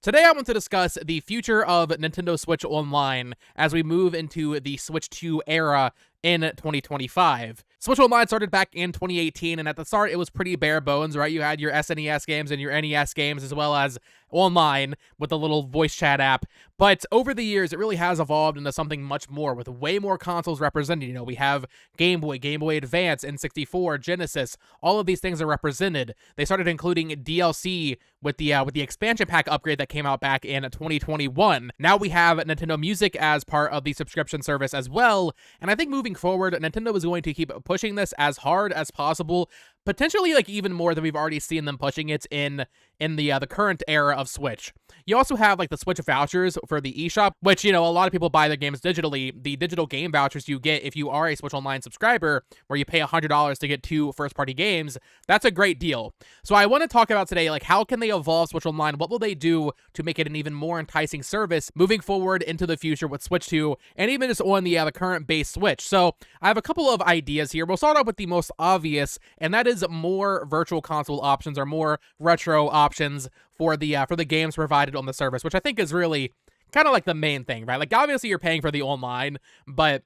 Today I want to discuss the future of Nintendo Switch Online as we move into the Switch 2 era in 2025. Switch Online started back in 2018, and at the start it was pretty bare bones, right? You had your SNES games and your NES games, as well as online with the little voice chat app. But over the years, it really has evolved into something much more, with way more consoles represented. We have Game Boy, Game Boy Advance, N64, Genesis. All of these things are represented. They started including DLC with the expansion pack upgrade that came out back in 2021. Now we have Nintendo Music as part of the subscription service as well, and I think moving forward, Nintendo is going to keep pushing this as hard as possible, potentially like even more than we've already seen them pushing it in the current era of Switch. You also have like the Switch vouchers for the eShop, which, a lot of people buy their games digitally. The digital game vouchers you get if you are a Switch Online subscriber, where you pay $100 to get 2 first-party games, that's a great deal. So I want to talk about today, like, how can they evolve Switch Online? What will they do to make it an even more enticing service moving forward into the future with Switch 2, and even just on the current base Switch? So I have a couple of ideas here. We'll start off with the most obvious, and that is more virtual console options or more retro options for the games provided on the service, which I think is really kind of like the main thing, right? Like, obviously you're paying for the online, but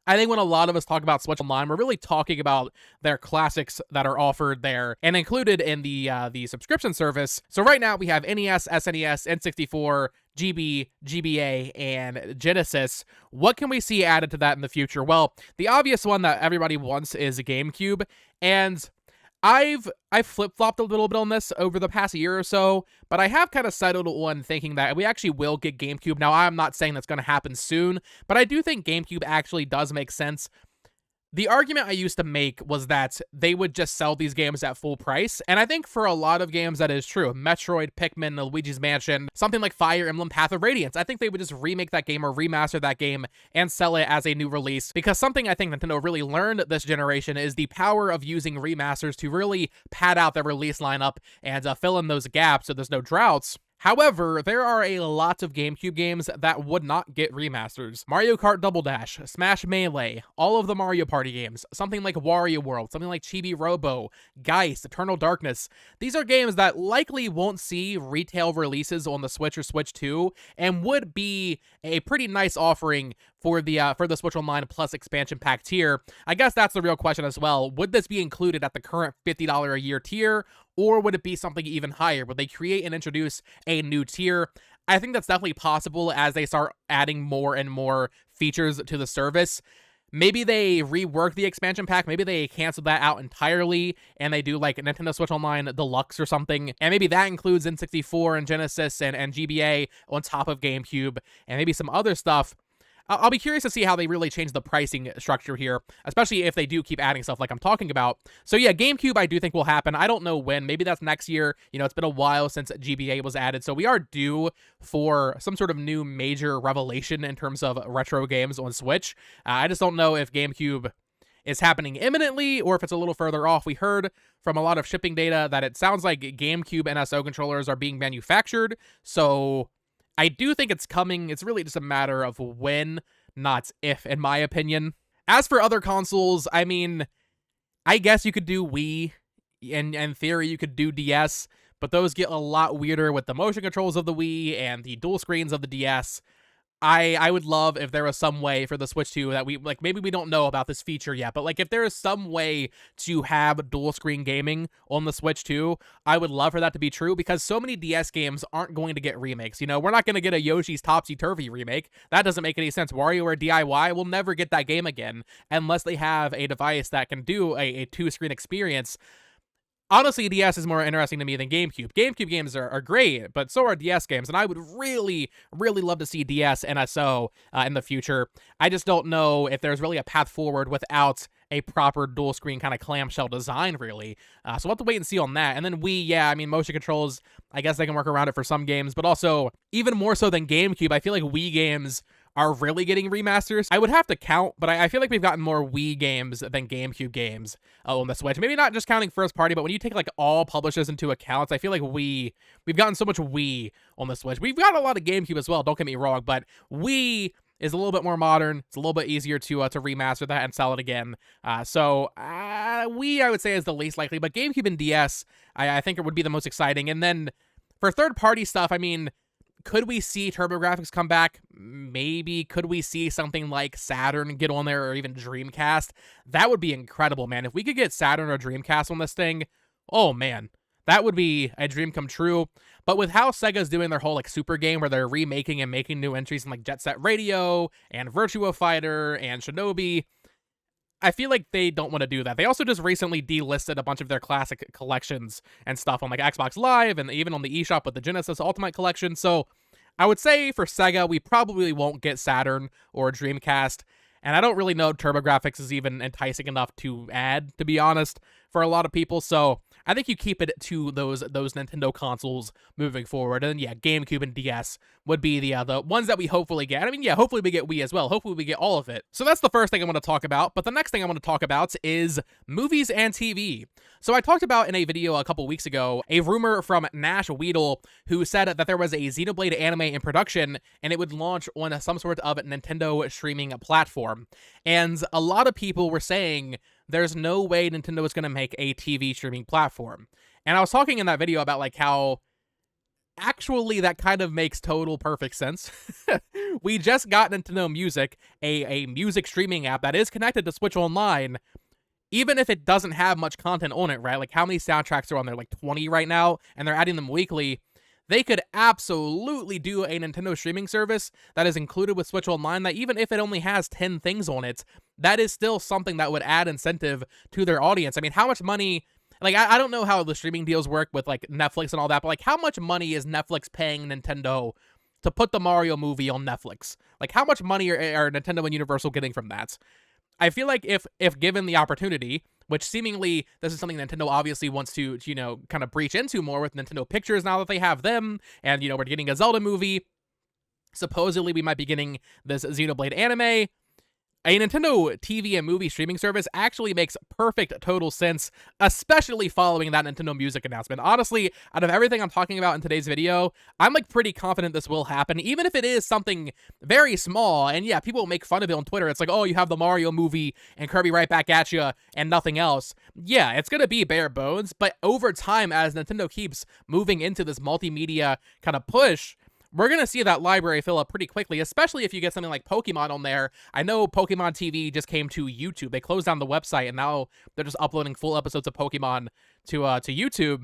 I think when a lot of us talk about Switch Online, we're really talking about their classics that are offered there and included in the subscription service. So right now we have NES, SNES, N64, GB, GBA, and Genesis. What can we see added to that in the future? Well, the obvious one that everybody wants is a GameCube, and I've flip-flopped a little bit on this over the past year or so, but I have kind of settled on thinking that we actually will get GameCube. Now, I'm not saying that's going to happen soon, but I do think GameCube actually does make sense. The argument I used to make was that they would just sell these games at full price, and I think for a lot of games that is true. Metroid, Pikmin, Luigi's Mansion, something like Fire Emblem Path of Radiance. I think they would just remake that game or remaster that game and sell it as a new release, because something I think Nintendo really learned this generation is the power of using remasters to really pad out their release lineup and fill in those gaps so there's no droughts. However, there are a lot of GameCube games that would not get remasters. Mario Kart Double Dash, Smash Melee, all of the Mario Party games, something like Wario World, something like Chibi Robo, Geist, Eternal Darkness. These are games that likely won't see retail releases on the Switch or Switch 2 and would be a pretty nice offering for the Switch Online Plus expansion pack tier. I guess that's the real question as well. Would this be included at the current $50 a year tier, or would it be something even higher? Would they create and introduce a new tier? I think that's definitely possible as they start adding more and more features to the service. Maybe they rework the expansion pack. Maybe they cancel that out entirely and they do like Nintendo Switch Online Deluxe or something. And maybe that includes N64 and Genesis and GBA on top of GameCube and maybe some other stuff. I'll be curious to see how they really change the pricing structure here, especially if they do keep adding stuff like I'm talking about. So yeah, GameCube I do think will happen. I don't know when. Maybe that's next year. It's been a while since GBA was added, so we are due for some sort of new major revelation in terms of retro games on Switch. I just don't know if GameCube is happening imminently or if it's a little further off. We heard from a lot of shipping data that it sounds like GameCube NSO controllers are being manufactured, so I do think it's coming. It's really just a matter of when, not if, in my opinion. As for other consoles, I mean, I guess you could do Wii, and in theory you could do DS, but those get a lot weirder with the motion controls of the Wii and the dual screens of the DS. I would love if there was some way for the Switch 2 that maybe we don't know about this feature yet, but like if there is some way to have dual screen gaming on the Switch 2, I would love for that to be true, because so many DS games aren't going to get remakes. We're not going to get a Yoshi's Topsy Turvy remake. That doesn't make any sense. WarioWare DIY will never get that game again unless they have a device that can do a two-screen experience. Honestly, DS is more interesting to me than GameCube. GameCube games are great, but so are DS games, and I would really, really love to see DS NSO in the future. I just don't know if there's really a path forward without a proper dual-screen kind of clamshell design, really. So we'll have to wait and see on that. And then Wii, yeah, I mean, motion controls, I guess they can work around it for some games, but also, even more so than GameCube, I feel like Wii games are really getting remasters. I would have to count, but I feel like we've gotten more Wii games than GameCube games on the Switch. Maybe not just counting first party, but when you take like all publishers into account, I feel like we've gotten so much Wii on the Switch. We've got a lot of GameCube as well, don't get me wrong, but Wii is a little bit more modern. It's a little bit easier to remaster that and sell it again. So Wii, I would say, is the least likely, but GameCube and DS, I think it would be the most exciting. And then For third-party stuff, I mean, could we see TurboGrafx come back? Maybe. Could we see something like Saturn get on there, or even Dreamcast? That would be incredible, man. If we could get Saturn or Dreamcast on this thing, oh man, that would be a dream come true. But with how Sega's doing their whole like super game where they're remaking and making new entries in like Jet Set Radio and Virtua Fighter and Shinobi, I feel like they don't want to do that. They also just recently delisted a bunch of their classic collections and stuff on like Xbox Live and even on the eShop with the Genesis Ultimate Collection. So I would say for Sega, we probably won't get Saturn or Dreamcast. And I don't really know TurboGrafx is even enticing enough to add, to be honest, for a lot of people. So I think you keep it to those Nintendo consoles moving forward. And yeah, GameCube and DS would be the ones that we hopefully get. I mean, yeah, hopefully we get Wii as well. Hopefully we get all of it. So that's the first thing I want to talk about. But the next thing I want to talk about is movies and TV. So I talked about in a video a couple weeks ago, a rumor from Nash Weedle, who said that there was a Xenoblade anime in production and it would launch on some sort of Nintendo streaming platform. And a lot of people were saying there's no way Nintendo is going to make a TV streaming platform. And I was talking in that video about like how actually that kind of makes total perfect sense. We just got Nintendo Music, a music streaming app that is connected to Switch Online, even if it doesn't have much content on it, right? Like how many soundtracks are on there? Like 20 right now, and they're adding them weekly. They could absolutely do a Nintendo streaming service that is included with Switch Online that even if it only has 10 things on it, that is still something that would add incentive to their audience. I mean, how much money, like, I don't know how the streaming deals work with, like, Netflix and all that, but, like, how much money is Netflix paying Nintendo to put the Mario movie on Netflix? Like, how much money are Nintendo and Universal getting from that? I feel like if given the opportunity, which seemingly this is something Nintendo obviously wants to, you know, kind of breach into more with Nintendo Pictures now that they have them, and, you know, we're getting a Zelda movie. Supposedly we might be getting this Xenoblade anime. A Nintendo TV and movie streaming service actually makes perfect total sense, especially following that Nintendo Music announcement. Honestly, out of everything I'm talking about in today's video, I'm like pretty confident this will happen, even if it is something very small. And yeah, people make fun of it on Twitter. It's like, oh, you have the Mario movie and Kirby right back at you and nothing else. Yeah, it's gonna be bare bones, but over time, as Nintendo keeps moving into this multimedia kind of push, we're going to see that library fill up pretty quickly, especially if you get something like Pokemon on there. I know Pokemon TV just came to YouTube. They closed down the website, and now they're just uploading full episodes of Pokemon to YouTube.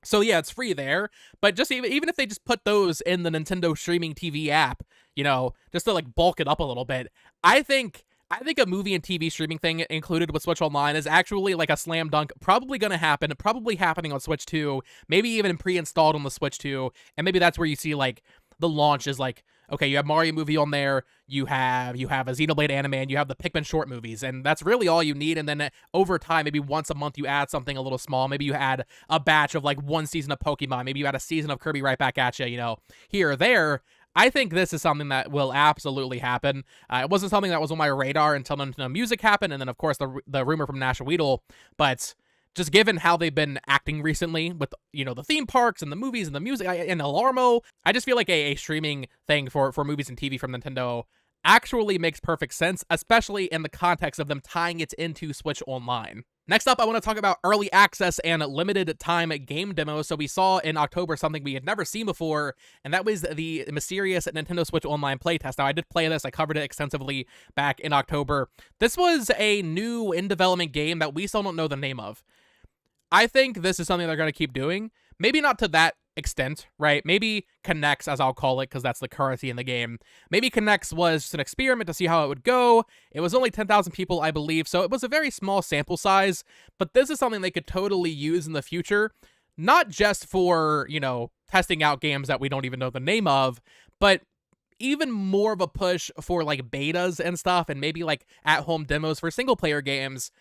So yeah, it's free there. But just even if they just put those in the Nintendo streaming TV app, you know, just to like bulk it up a little bit, I think a movie and TV streaming thing included with Switch Online is actually like a slam dunk, probably going to happen, probably happening on Switch 2, maybe even pre-installed on the Switch 2, and maybe that's where you see like the launch is like, okay, you have Mario movie on there, you have a Xenoblade anime, and you have the Pikmin short movies, and that's really all you need. And then over time, maybe once a month you add something a little small, maybe you add a batch of like one season of Pokemon, maybe you add a season of Kirby right back at you, you know, here or there. I think this is something that will absolutely happen. It wasn't something that was on my radar until Nintendo Music happened, and then, of course, the rumor from Nash Weedle. But just given how they've been acting recently with, you know, the theme parks and the movies and the music and Alarmo, I just feel like a streaming thing for movies and TV from Nintendo actually makes perfect sense, especially in the context of them tying it into Switch Online. Next up, I want to talk about early access and limited time game demos. So we saw in October something we had never seen before, and that was the mysterious Nintendo Switch Online playtest. Now, I did play this. I covered it extensively back in October. This was a new in-development game that we still don't know the name of. I think this is something they're going to keep doing. Maybe not to that extent, right? Maybe Connects, as I'll call it, because that's the currency in the game. Maybe Connects was just an experiment to see how it would go. It was only 10,000 people, I believe, so it was a very small sample size, but this is something they could totally use in the future, not just for, you know, testing out games that we don't even know the name of, but even more of a push for, like, betas and stuff, and maybe, like, at-home demos for single-player games.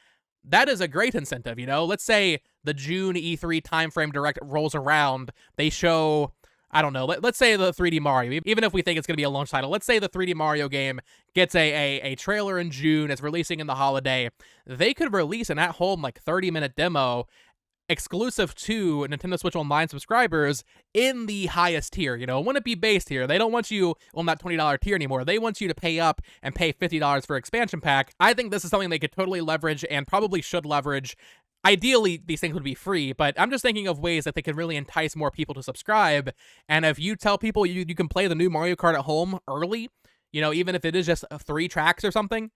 That is a great incentive, you know? Let's say the June E3 timeframe direct rolls around, they show, I don't know, let's say the 3D Mario, even if we think it's going to be a launch title, let's say the 3D Mario game gets a trailer in June, it's releasing in the holiday, they could release an at-home, like, 30-minute demo exclusive to Nintendo Switch Online subscribers in the highest tier, you know? It wouldn't be base tier. They don't want you on that $20 tier anymore. They want you to pay up and pay $50 for expansion pack. I think this is something they could totally leverage and probably should leverage Ideally, these things would be free, but I'm just thinking of ways that they can really entice more people to subscribe. And if you tell people you can play the new Mario Kart at home early, even if it is just 3 tracks or something,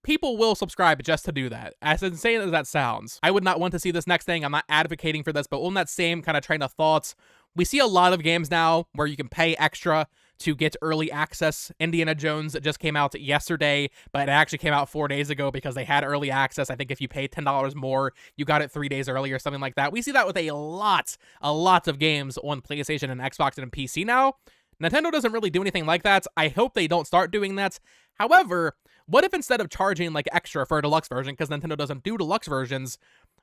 people will subscribe just to do that. As insane as that sounds, I would not want to see this next thing. I'm not advocating for this, but on that same kind of train of thoughts, we see a lot of games now where you can pay extra to get early access. Indiana Jones just came out yesterday, but it actually came out 4 days ago because they had early access. I think if you pay $10 more, you got it 3 days early or something like that. We see that with a lot of games on PlayStation and Xbox and PC now. Nintendo doesn't really do anything like that. I hope they don't start doing that. However, what if instead of charging like extra for a deluxe version, because Nintendo doesn't do deluxe versions,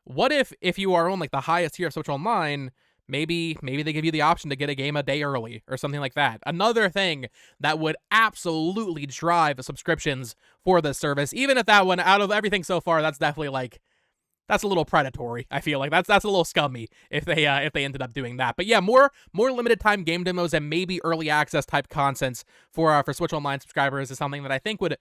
what if you are on like the highest tier of Switch Online, maybe they give you the option to get a game a day early or something like that. Another thing that would absolutely drive subscriptions for this service, even if that one, out of everything so far, that's definitely like, that's a little predatory. I feel like that's a little scummy if they ended up doing that. But yeah, more limited time game demos and maybe early access type content for Switch Online subscribers is something that I think would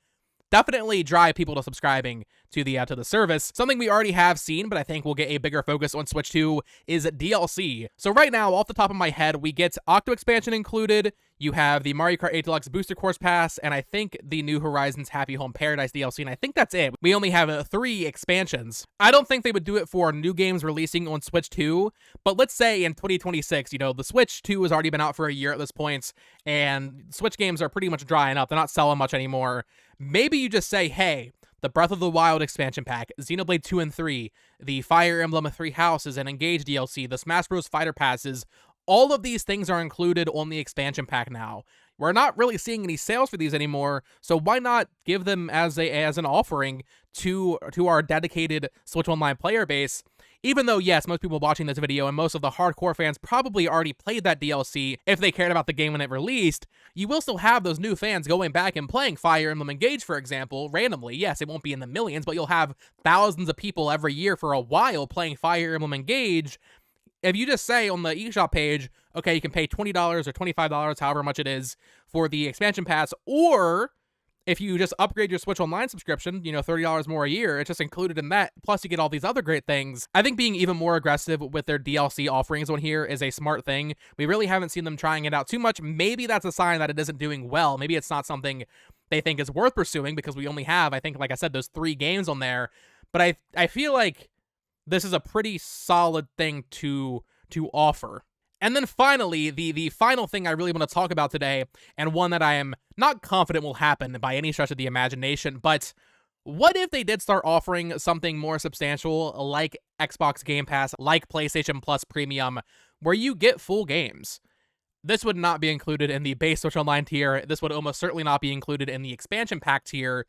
definitely drive people to subscribing to the service. Something we already have seen, but I think we'll get a bigger focus on Switch 2 is DLC. So right now, off the top of my head, we get Octo expansion included. You have the Mario Kart 8 Deluxe Booster Course Pass, and I think the New Horizons Happy Home Paradise DLC, and I think that's it. We only have 3 expansions. I don't think they would do it for new games releasing on Switch 2, but let's say in 2026, the Switch 2 has already been out for a year at this point, and Switch games are pretty much drying up. They're not selling much anymore. Maybe you just say, hey, the Breath of the Wild expansion pack, Xenoblade 2 and 3, the Fire Emblem 3 Houses and Engage DLC, the Smash Bros. Fighter Passes, all of these things are included on the expansion pack now. We're not really seeing any sales for these anymore, so why not give them as an offering to our dedicated Switch Online player base? Even though, yes, most people watching this video and most of the hardcore fans probably already played that DLC if they cared about the game when it released, you will still have those new fans going back and playing Fire Emblem Engage, for example, randomly. Yes, it won't be in the millions, but you'll have thousands of people every year for a while playing Fire Emblem Engage. If you just say on the eShop page, okay, you can pay $20 or $25, however much it is, for the expansion pass, or if you just upgrade your Switch Online subscription, $30 more a year, it's just included in that, plus you get all these other great things. I think being even more aggressive with their DLC offerings on here is a smart thing. We really haven't seen them trying it out too much. Maybe that's a sign that it isn't doing well. Maybe it's not something they think is worth pursuing because we only have, I think, like I said, those 3 games on there. But I feel like this is a pretty solid thing to offer. And then finally, the final thing I really want to talk about today, and one that I am not confident will happen by any stretch of the imagination, but what if they did start offering something more substantial like Xbox Game Pass, like PlayStation Plus Premium, where you get full games? This would not be included in the base Switch Online tier. This would almost certainly not be included in the expansion pack tier.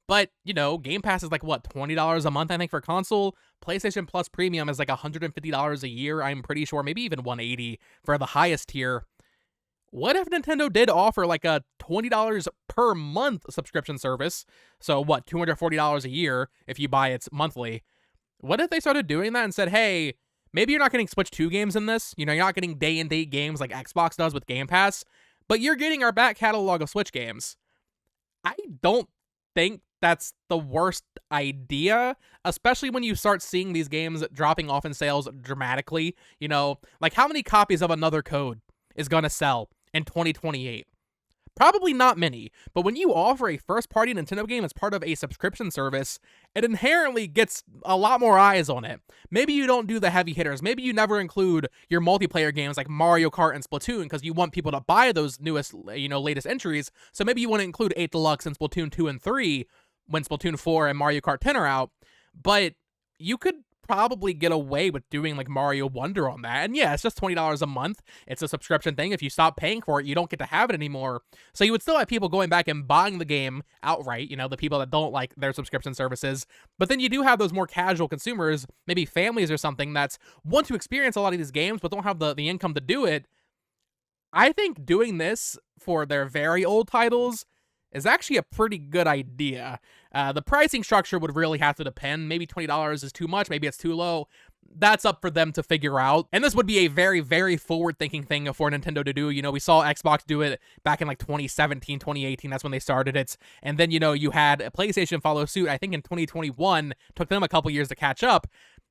But, Game Pass is like, what, $20 a month, I think, for console? PlayStation Plus Premium is like $150 a year, I'm pretty sure, maybe even $180 for the highest tier. What if Nintendo did offer like a $20 per month subscription service? So, what, $240 a year if you buy it monthly? What if they started doing that and said, hey, maybe you're not getting Switch 2 games in this, you're not getting day-and-date games like Xbox does with Game Pass, but you're getting our back catalog of Switch games. I don't think that's the worst idea, especially when you start seeing these games dropping off in sales dramatically. Like how many copies of Another Code is going to sell in 2028? Probably not many, but when you offer a first-party Nintendo game as part of a subscription service, it inherently gets a lot more eyes on it. Maybe you don't do the heavy hitters. Maybe you never include your multiplayer games like Mario Kart and Splatoon because you want people to buy those newest, latest entries. So maybe you want to include 8 Deluxe and Splatoon 2 and 3 when Splatoon 4 and Mario Kart 10 are out. But you could probably get away with doing like Mario Wonder on that. And yeah, it's just $20 a month. It's a subscription thing. If you stop paying for it, you don't get to have it anymore. So you would still have people going back and buying the game outright, the people that don't like their subscription services. But then you do have those more casual consumers, maybe families or something, that want to experience a lot of these games but don't have the income to do it. I think doing this for their very old titles is actually a pretty good idea. The pricing structure would really have to depend. Maybe $20 is too much, maybe it's too low. That's up for them to figure out. And this would be a very, very forward-thinking thing for Nintendo to do. We saw Xbox do it back in like 2017, 2018. That's when they started it. And then, you had PlayStation follow suit, I think in 2021. Took them a couple years to catch up.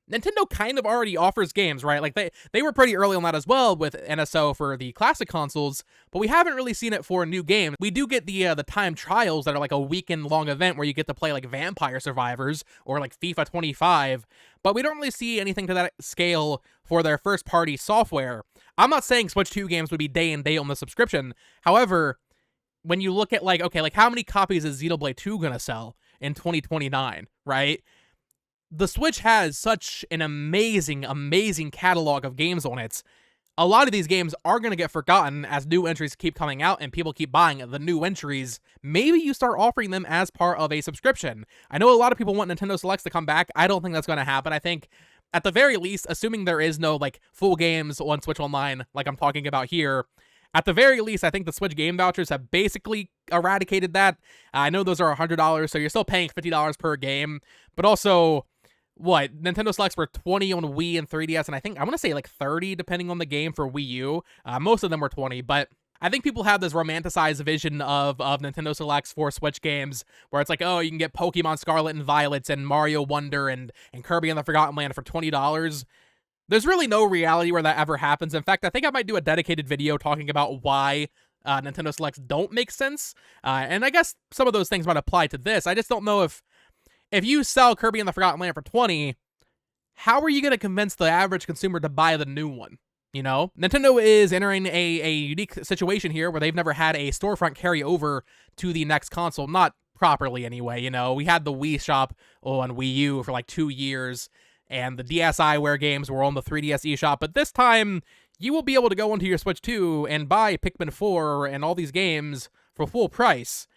Nintendo kind of already offers games, right? Like they were pretty early on that as well with NSO for the classic consoles, but we haven't really seen it for new games. We do get the time trials that are like a weekend long event where you get to play like Vampire Survivors or like FIFA 25, but we don't really see anything to that scale for their first party software. I'm not saying Switch 2 games would be day and date on the subscription. However, when you look at like, okay, like how many copies is Xenoblade 2 gonna sell in 2029, right? The Switch has such an amazing, amazing catalog of games on it. A lot of these games are going to get forgotten as new entries keep coming out and people keep buying the new entries. Maybe you start offering them as part of a subscription. I know a lot of people want Nintendo Selects to come back. I don't think that's going to happen. I think, at the very least, assuming there is no like full games on Switch Online like I'm talking about here, at the very least, I think the Switch game vouchers have basically eradicated that. I know those are $100, so you're still paying $50 per game, but also, what, Nintendo Selects were 20 on Wii and 3DS, and I want to say like 30 depending on the game for Wii U. Most of them were 20, but I think people have this romanticized vision of Nintendo Selects for Switch games where it's like, oh, you can get Pokemon Scarlet and Violet and Mario Wonder and Kirby and the Forgotten Land for $20. There's really no reality where that ever happens. In fact, I think I might do a dedicated video talking about why Nintendo Selects don't make sense. And I guess some of those things might apply to this. I just don't know if you sell Kirby and the Forgotten Land for 20, how are you going to convince the average consumer to buy the new one? You know, Nintendo is entering a unique situation here where they've never had a storefront carry over to the next console, not properly anyway. You know, we had the Wii shop on Wii U for like 2 years, and the DSiWare games were on the 3DS eShop, but this time you will be able to go into your Switch 2 and buy Pikmin 4 and all these games for full price.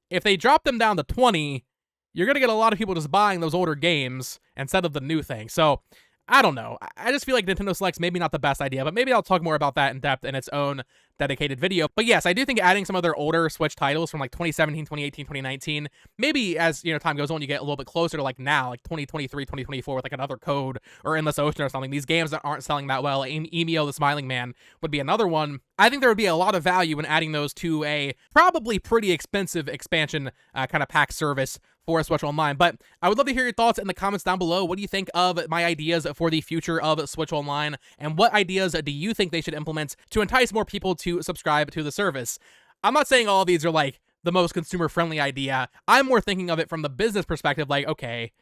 If they drop them down to 20, you're going to get a lot of people just buying those older games instead of the new thing. So, I don't know. I just feel like Nintendo Select's maybe not the best idea, but maybe I'll talk more about that in depth in its own dedicated video. But yes, I do think adding some of their older Switch titles from like 2017, 2018, 2019, maybe as, you know, time goes on, you get a little bit closer to like now, like 2023, 2024 with like another Code or Endless Ocean or something. These games that aren't selling that well, Emio the Smiling Man would be another one. I think there would be a lot of value in adding those to a probably pretty expensive expansion kind of pack service for Switch Online. But I would love to hear your thoughts in the comments down below. What do you think of my ideas for the future of Switch Online? And what ideas do you think they should implement to entice more people to subscribe to the service? I'm not saying all of these are like the most consumer-friendly idea. I'm more thinking of it from the business perspective, like, okay,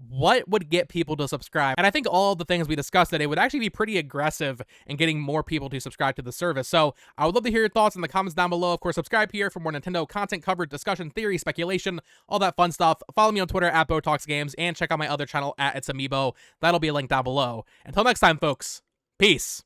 what would get people to subscribe? And I think all of the things we discussed today would actually be pretty aggressive in getting more people to subscribe to the service. So I would love to hear your thoughts in the comments down below. Of course, subscribe here for more Nintendo content coverage, discussion, theory, speculation, all that fun stuff. Follow me on Twitter at BotoxGames and check out my other channel at It's Amiibo. That'll be a link down below. Until next time, folks, peace.